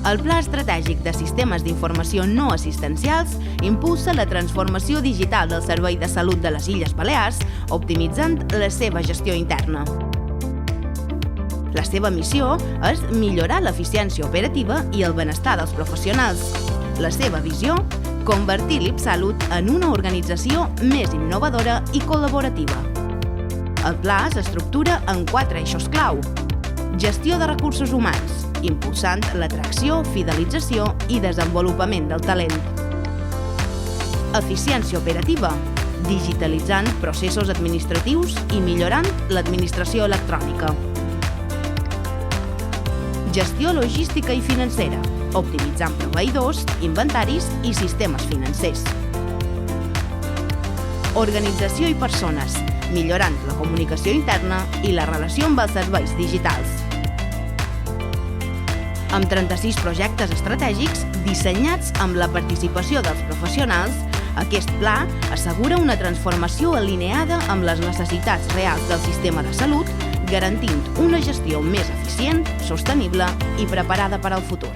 El Pla Estratègic de Sistemes d'Informació No Assistencials impulsa la transformació digital del Servei de Salut de les Illes Balears, optimitzant la seva gestió interna. La seva missió és millorar l'eficiència operativa i el benestar dels professionals. La seva visió, convertir l'IPSalut en una organització més innovadora i col·laborativa. El pla s'estructura en 4 eixos clau. Gestió de recursos humans, impulsant l'atracció, fidelització i desenvolupament del talent. Eficiència operativa, digitalitzant processos administratius i millorant l'administració electrònica. Gestió logística i financera, optimitzant proveïdors, inventaris i sistemes financers. Organització i persones, millorant la comunicació interna i la relació amb els serveis digitals. Amb 36 projectes estratègics dissenyats amb la participació dels professionals, aquest pla assegura una transformació alineada amb les necessitats reals del sistema de salut, garantint una gestió més eficient, sostenible i preparada per al futur.